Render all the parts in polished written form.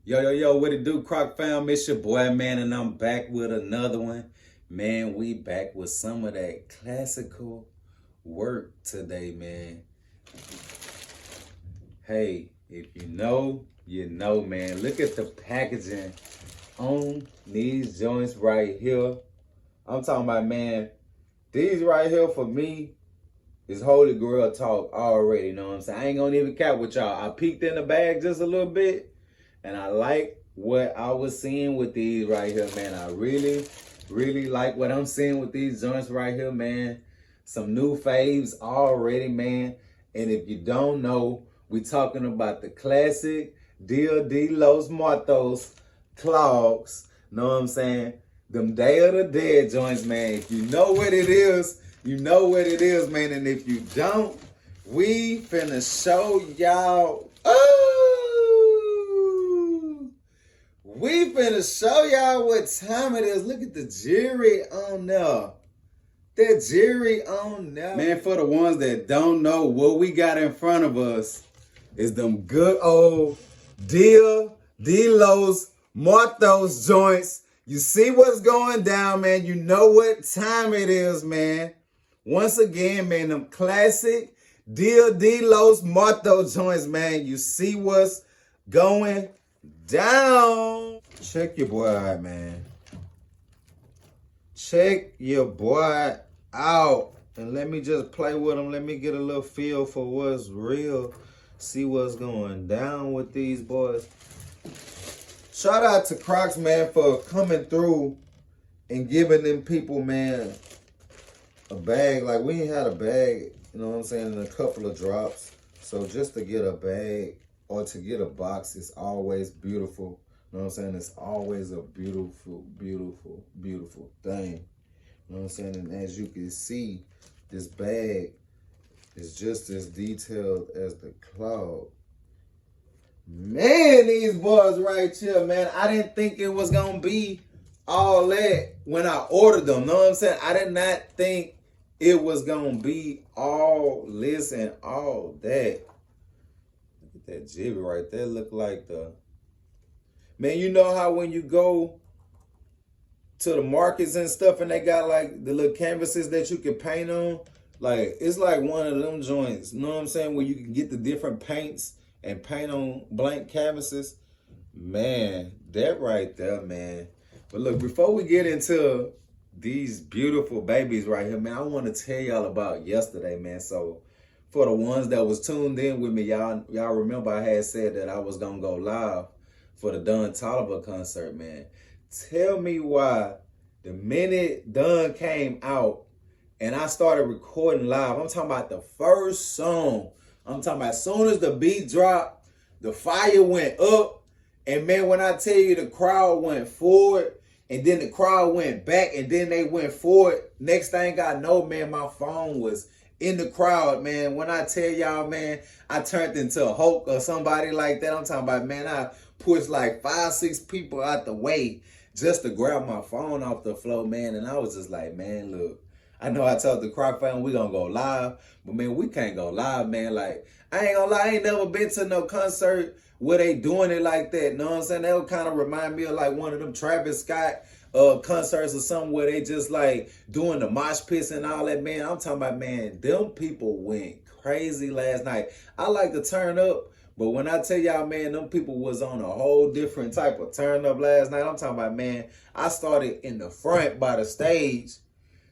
Yo, what it do, Croc fam? It's your boy, man, and I'm back with another one. Man, we back with some of that classical work today, man. Hey, if you know, you know, man. Look at the packaging on these joints right here. I'm talking about, man, these right here for me is holy grail talk already, you know what I'm saying? I ain't gonna even cap with y'all. I peeked in the bag just a little bit, and I like what I was seeing with these right here, man. I really like what I'm seeing with these joints right here, man. Some new faves already, man. And if you don't know, we talking about the classic Dia De Los Muertos clogs. Know what I'm saying? Them Day of the Dead joints, man. If you know what it is, you know what it is, man. And if you don't, we finna show y'all. Oh! We finna show y'all what time it is. Look at the jewelry on there. That jewelry on there. Man, for the ones that don't know, what we got in front of us is them good old Dia De Los Muertos joints. You see what's going down, man. You know what time it is, man. Once again, man, them classic Dia De Los Muertos joints, man. You see what's going down. Check your boy out, man. Check your boy out. And let me just play with him. Let me get a little feel for what's real. See what's going down with these boys. Shout out to Crocs, man, for coming through and giving them people, man, a bag. Like, we ain't had a bag, you know what I'm saying, in a couple of drops. So just to get a bag or to get a box is always beautiful. You know what I'm saying? It's always a beautiful thing. You know what I'm saying? And as you can see, this bag is just as detailed as the clog. Man, these boys right here, man. I didn't think it was going to be all that when I ordered them. Know what I'm saying? I did not think it was going to be all this and all that. Look at that jibby right there. Look like the... Man, you know how when you go to the markets and stuff and they got like the little canvases that you can paint on? Like, it's like one of them joints, you know what I'm saying, where you can get the different paints and paint on blank canvases. Man, that right there, man. But look, before we get into these beautiful babies right here, man, I want to tell y'all about yesterday, man. So for the ones that was tuned in with me, y'all remember I had said that I was gonna go live for the Don Toliver concert, man. Tell me why the minute Don came out and I started recording live, I'm talking about the first song. I'm talking about as soon as the beat dropped, the fire went up. And man, when I tell you the crowd went forward, and then the crowd went back, and then they went forward. Next thing I know, man, my phone was in the crowd, man. When I tell y'all, man, I turned into a Hulk or somebody like that. I'm talking about, man, I pushed like 5, 6 people out the way just to grab my phone off the floor, man. And I was just like, man, look, I know I told the Croc fan we gonna go live, but man, we can't go live, man. Like, I ain't gonna lie, I ain't never been to no concert where they doing it like that. Know what I'm saying? That would kind of remind me of like one of them Travis Scott concerts or something where they just like doing the mosh pits and all that, man. I'm talking about, man, them people went crazy last night. I like to turn up, but when I tell y'all, man, them people was on a whole different type of turn up last night. I'm talking about, man, I started in the front by the stage.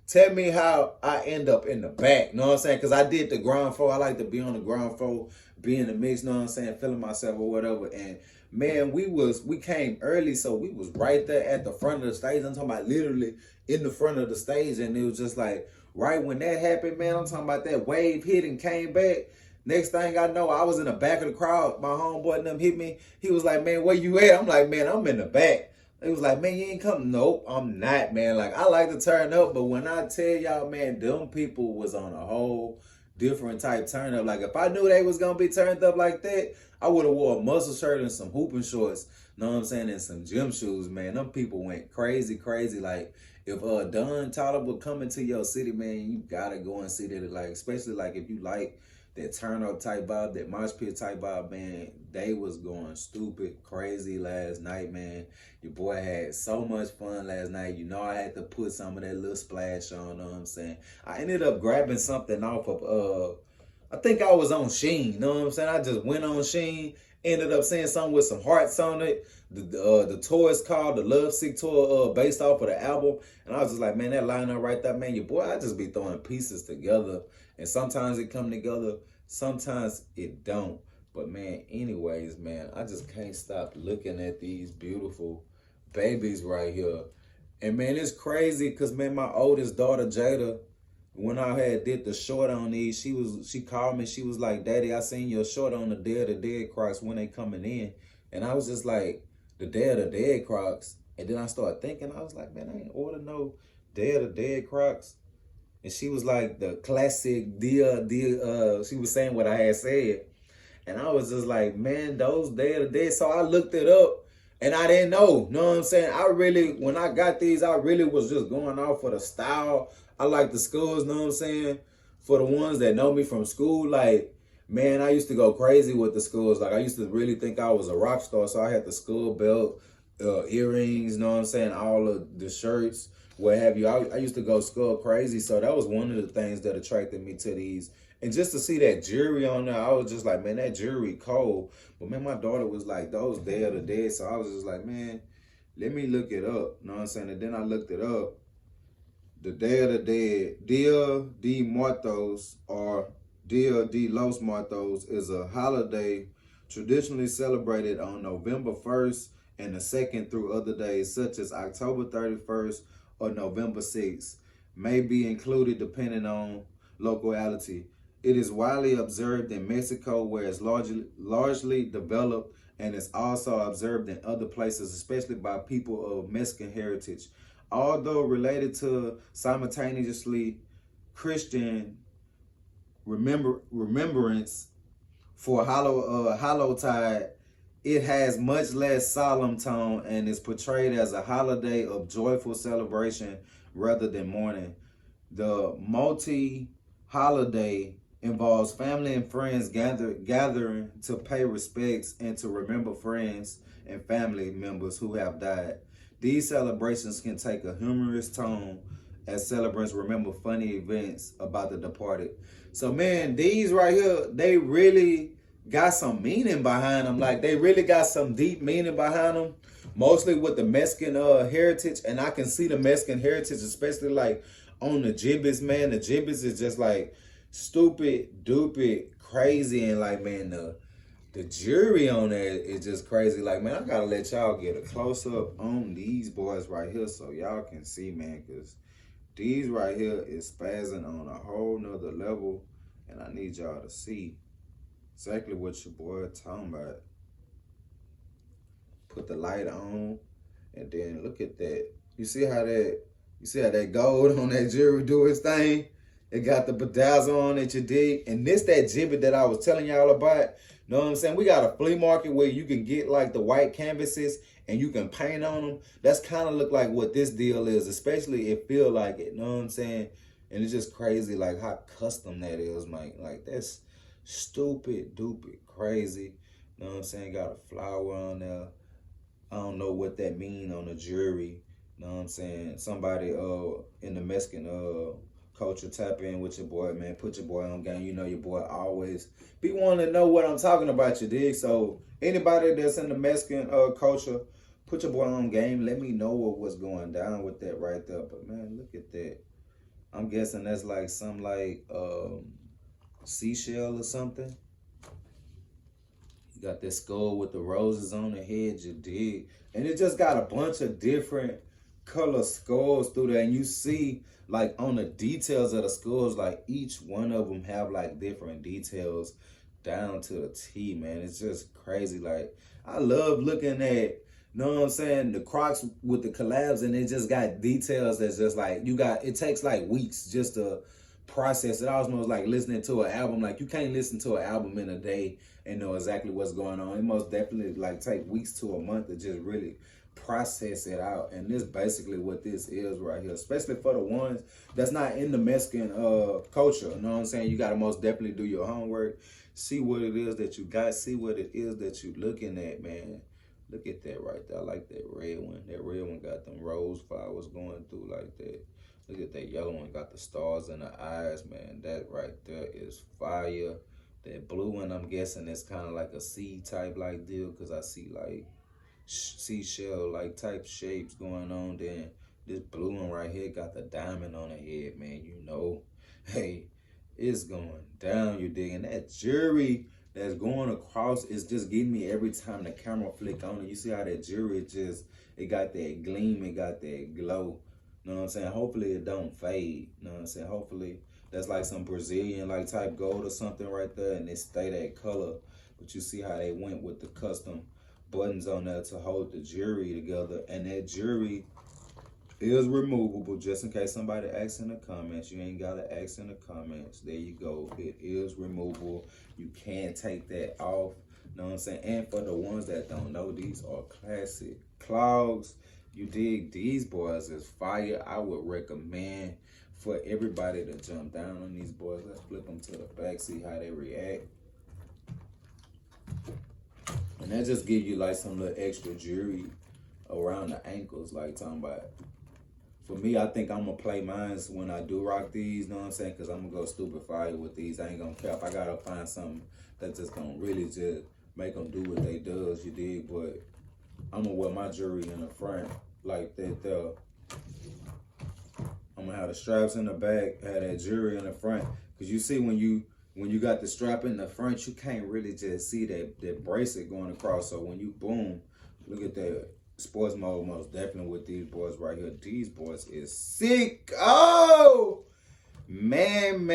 Tell me how I end up in the back, you know what I'm saying? Because I did the ground floor. I like to be on the ground floor, be in the mix, you know what I'm saying, feeling myself or whatever. And man, we came early, so we was right there at the front of the stage. I'm talking about literally in the front of the stage. And it was just like, right when that happened, man, I'm talking about that wave hit and came back. Next thing I know, I was in the back of the crowd. My homeboy and them hit me. He was like, man, where you at? I'm like, man, I'm in the back. It was like, man, you ain't coming. Nope, I'm not, man. Like, I like to turn up, but when I tell y'all, man, them people was on a whole different type turn up. Like, if I knew they was going to be turned up like that, I would have wore a muscle shirt and some hooping shorts, know what I'm saying, and some gym shoes, man. Them people went crazy. Like, if Don Toliver coming to your city, man, you got to go and see that. Like, especially, like, if you like that turn up type vibe, that mosh pit type vibe, man. They was going stupid, crazy last night, man. Your boy had so much fun last night. You know, I had to put some of that little splash on, know what I'm saying? I ended up grabbing something off of, I think I was on Sheen, know what I'm saying? I just went on Sheen, ended up seeing something with some hearts on it. The tour is called the Love Sick Tour, based off of the album. And I was just like, man, that lineup right there, man, your boy, I just be throwing pieces together. And sometimes it come together, sometimes it don't. But man, anyways, man, I just can't stop looking at these beautiful babies right here. And man, it's crazy because, man, my oldest daughter, Jada, when I had did the short on these, she called me. She was like, Daddy, I seen your short on the Dia De Dead Crocs when they coming in. And I was just like, the Dia De Dead Crocs. And then I started thinking, I was like, man, I ain't order no Dia De Dead Crocs. And she was like, the classic Dia, she was saying what I had said. And I was just like, man, those Dia De Dead. So I looked it up. And I didn't know what I'm saying? When I got these, I really was just going off for the style. I like the skulls, know what I'm saying? For the ones that know me from school, like, man, I used to go crazy with the skulls. Like, I used to really think I was a rock star, so I had the skull belt, earrings, know what I'm saying? All of the shirts, what have you. I used to go skull crazy, so that was one of the things that attracted me to these. And just to see that jewelry on there, I was just like, man, that jewelry cold. But man, my daughter was like, those Day of the Dead. So I was just like, man, let me look it up. You know what I'm saying? And then I looked it up. The Day of the Dead, Dia De Muertos, or Dia De Los Muertos, is a holiday traditionally celebrated on November 1st and the 2nd through other days, such as October 31st or November 6th. May be included depending on locality. It is widely observed in Mexico, where it's largely developed, and is also observed in other places, especially by people of Mexican heritage. Although related to simultaneously Christian remembrance for Hallowtide, it has much less solemn tone and is portrayed as a holiday of joyful celebration rather than mourning. The multi-holiday involves family and friends gathering to pay respects and to remember friends and family members who have died. These celebrations can take a humorous tone as celebrants remember funny events about the departed. So man, these right here, they really got some meaning behind them. Like, they really got some deep meaning behind them, mostly with the Mexican heritage. And I can see the Mexican heritage, especially like on the gibbets, man. The gibbets is just like stupid, dupid, crazy. And like, man, the jury on that is just crazy. Like, man, I gotta let y'all get a close-up on these boys right here so y'all can see, man, because these right here is spazzing on a whole nother level, and I need y'all to see exactly what your boy talking about. Put the light on, and then look at that. You see how that gold on that jewelry do its thing? It got the bedazzle on it, you dig? And this that gibbet that I was telling y'all about. Know what I'm saying? We got a flea market where you can get like the white canvases and you can paint on them. That's kind of look like what this deal is, especially it feel like it. Know what I'm saying? And it's just crazy like how custom that is, Mike. Like, that's stupid, dupid, crazy. Know what I'm saying? Got a flower on there. I don't know what that mean on the jewelry. Know what I'm saying? Somebody in the Mexican culture, tap in with your boy, man. Put your boy on game. You know your boy always be wanting to know what I'm talking about, you dig? So anybody that's in the Mexican culture, put your boy on game. Let me know what's going down with that right there. But man, look at that. I'm guessing that's like some like seashell or something. You got that skull with the roses on the head, you dig? And it just got a bunch of different color skulls through there, and you see like on the details of the skulls, like each one of them have like different details down to the T, man. It's just crazy. Like, I love looking at, know what I'm saying, the Crocs with the collabs, and it just got details that's just like, it takes like weeks just to process it, almost like listening to an album. Like you can't listen to an album in a day and know exactly what's going on. It most definitely like take weeks to a month to just really process it out. And this basically what this is right here, especially for the ones that's not in the Mexican culture. You know what I'm saying? You gotta most definitely do your homework, see what it is that you got, see what it is that you looking at, man. Look at that right there. I like that red one. That red one got them rose flowers going through like that. Look at that yellow one, got the stars in the eyes, man. That right there is fire. That blue one, I'm guessing it's kind of like a sea type like deal, because I see like seashell like type shapes going on. Then this blue one right here got the diamond on the head, man. You know, hey, it's going down. You digging that jewelry that's going across is just getting me every time the camera flick on it. You see how that jewelry just, it got that gleam, it got that glow. You know what I'm saying? Hopefully it don't fade. You know what I'm saying? Hopefully that's like some Brazilian like type gold or something right there, and it stay that color. But you see how they went with the custom buttons on there to hold the jewelry together. And that jewelry is removable, just in case somebody asks in the comments. You ain't gotta ask in the comments. There you go. It is removable. You can't take that off. You know what I'm saying? And for the ones that don't know, these are classic clogs. You dig? These boys is fire. I would recommend for everybody to jump down on these boys. Let's flip them to the back, see how they react. And that just give you like some little extra jewelry around the ankles, like talking about. For me, I think I'm gonna play mines when I do rock these, you know what I'm saying? Because I'm gonna go stupid fire with these. I ain't gonna care if I gotta find something that's just gonna really just make them do what they does, you dig? But I'm gonna wear my jewelry in the front like that there. I'm gonna have the straps in the back, have that jewelry in the front. Cause you see when you got the strap in the front, you can't really just see that bracelet going across. So when you boom, look at that. Sports mode most definitely with these boys right here. These boys is sick. Oh man.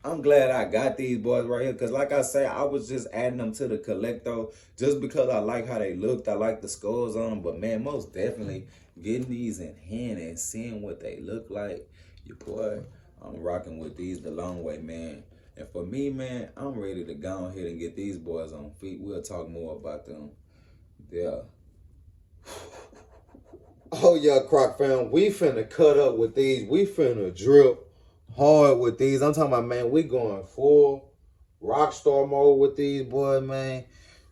I'm glad I got these boys right here, because like I say, I was just adding them to the collector just because I like how they looked. I like the skulls on them. But man, most definitely getting these in hand and seeing what they look like, your boy, I'm rocking with these the long way, man. And for me, man, I'm ready to go ahead and get these boys on feet. We'll talk more about them. Yeah. Oh, yeah, Croc fam. We finna cut up with these. We finna drip hard with these. I'm talking about, man, we going full rock star mode with these boys, man.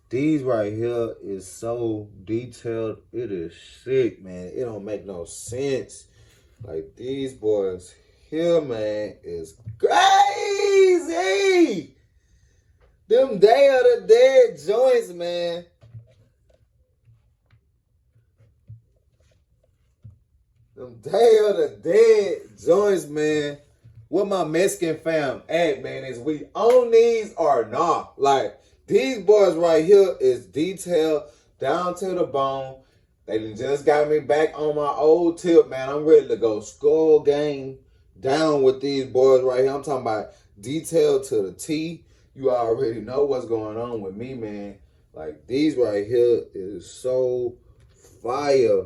These right here is so detailed. It is sick, man. It don't make no sense. Like, these boys here, man, is crazy. Them Day of the Dead joints, man. Them Day of the Dead joints, man. What my Mexican fam at, man, is we own these or not. Like, these boys right here is detailed down to the bone. They just got me back on my old tip, man. I'm ready to go skull game down with these boys right here. I'm talking about detailed to the T. You already know what's going on with me, man. Like, these right here is so fire.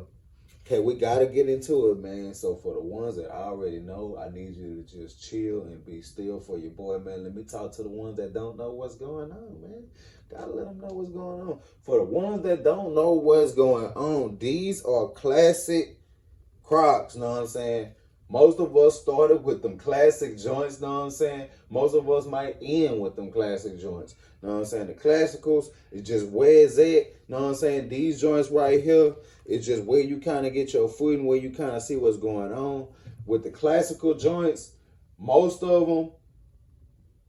Okay, we got to get into it, man. So for the ones that I already know, I need you to just chill and be still for your boy, man. Let me talk to the ones that don't know what's going on, man. Gotta let them know what's going on. For the ones that don't know what's going on, these are classic Crocs, know what I'm saying? Most of us started with them classic joints, know what I'm saying? Most of us might end with them classic joints. Know what I'm saying? The classicals is just where it's at. Know what I'm saying? These joints right here, it's just where you kind of get your foot and where you kind of see what's going on. With the classical joints, most of them,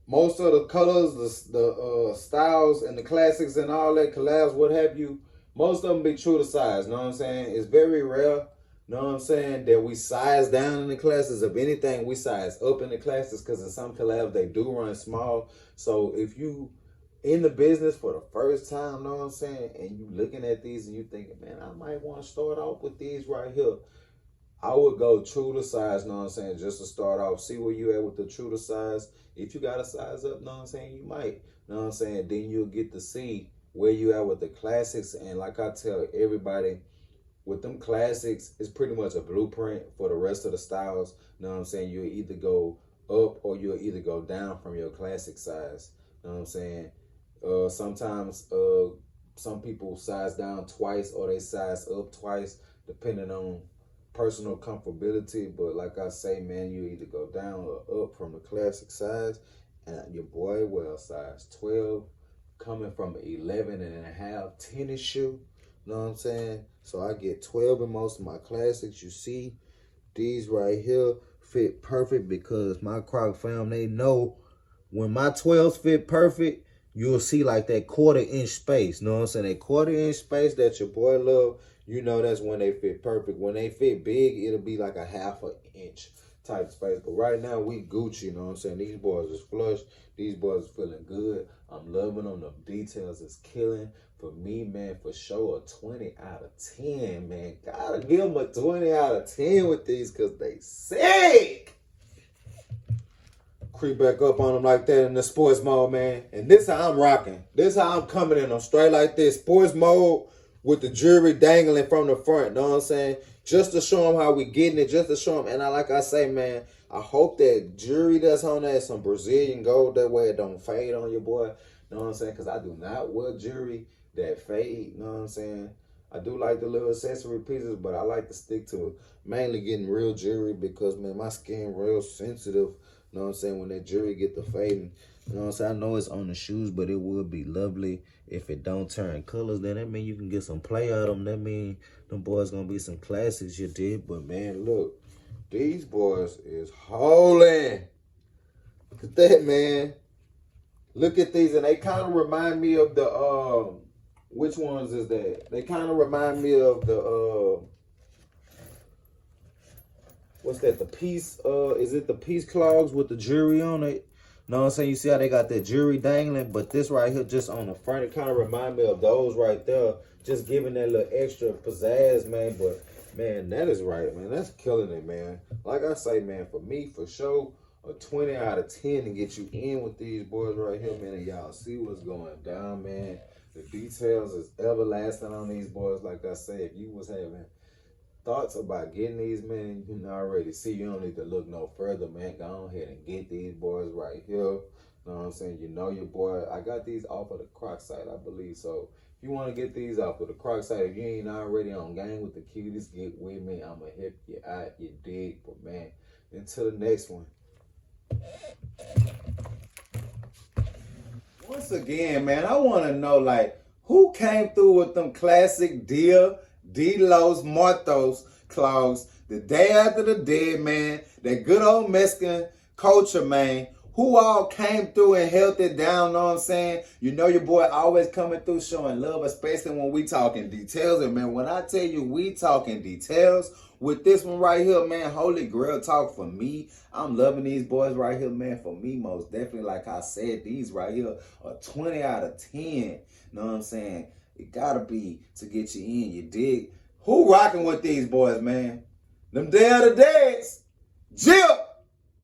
most of the colors, the styles and the classics and all that collabs, what have you, most of them be true to size. Know what I'm saying? It's very rare, know what I'm saying, that we size down in the classes. If anything, we size up in the classes, because in some collabs, they do run small. So if you in the business for the first time, know what I'm saying, and you looking at these and you thinking, man, I might want to start off with these right here, I would go true to size, know what I'm saying, just to start off. See where you at with the true to size. If you got to size up, know what I'm saying, you might, know what I'm saying, then you'll get to see where you at with the classics. And like I tell everybody, with them classics, it's pretty much a blueprint for the rest of the styles. You know what I'm saying? You'll either go up or you'll either go down from your classic size. You know what I'm saying? Sometimes some people size down twice or they size up twice, depending on personal comfortability. But like I say, man, you either go down or up from the classic size. And your boy, well, size 12, coming from an 11 and a half tennis shoe. You know what I'm saying? So I get 12 in most of my classics. You see, these right here fit perfect because my Croc fam, they know when my 12s fit perfect, you'll see like that 1/4 inch space. You know what I'm saying? That 1/4 inch space that your boy love, you know that's when they fit perfect. When they fit big, it'll be like a 1/2 inch type space. But right now, we Gucci, you know what I'm saying? These boys is flush. These boys is feeling good. I'm loving them. The details is killing. For me, man, for sure, a 20 out of 10, man. Gotta give them a 20 out of 10 with these because they sick. Creep back up on them like that in the sports mode, man. And this how I'm rocking. This how I'm coming in. I'm straight like this. Sports mode with the jewelry dangling from the front. Know what I'm saying? Just to show them how we getting it. Just to show them. And like I say, man, I hope that jewelry that's on there is some Brazilian gold. That way it don't fade on your boy. Know what I'm saying? Because I do not wear jewelry that fade. Know what I'm saying? I do like the little accessory pieces, but I like to stick to mainly getting real jewelry because, man, my skin real sensitive. You know what I'm saying? When that jewelry get the fading. You know what I'm saying? I know it's on the shoes, but it would be lovely if it don't turn colors. Then that mean you can get some play out of them. That mean them boys gonna be some classics you did. But, man, look. These boys is holding. Look at that, man. Look at these. And they kind of remind me of the, which ones is that? They kind of remind me of the, what's that? The piece, is it the piece clogs with the jewelry on it? Know what I'm saying? You see how they got that jewelry dangling? But this right here just on the front, it kind of remind me of those right there. Just giving that little extra pizzazz, man. But, man, that is right, man. That's killing it, man. Like I say, man, for me, for sure, a 20 out of 10 to get you in with these boys right here, man. And y'all see what's going down, man. The details is everlasting on these boys. Like I say, if you was having thoughts about getting these, man, you can already see. You don't need to look no further, man. Go ahead and get these boys right here. You know what I'm saying? You know your boy. I got these off of the Crocs site, I believe. So if you want to get these off of the Crocs site, if you ain't already on Gang with the Cuties, get with me. I'm going to help you out. You dig? But, man, until the next one. Once again, man, I want to know, like, who came through with them classic Dia De Los Muertos clogs the day after the dead, man? That good old Mexican culture, man. Who all came through and held it down, know what I'm saying? You know your boy always coming through showing love, especially when we talking details. And, man, when I tell you we talking details, with this one right here, man, holy grail talk for me. I'm loving these boys right here, man. For me, most definitely, like I said, these right here are 20 out of 10. Know what I'm saying? It gotta be to get you in, you dig? Who rocking with these boys, man? Them Day of the Deads. Jip!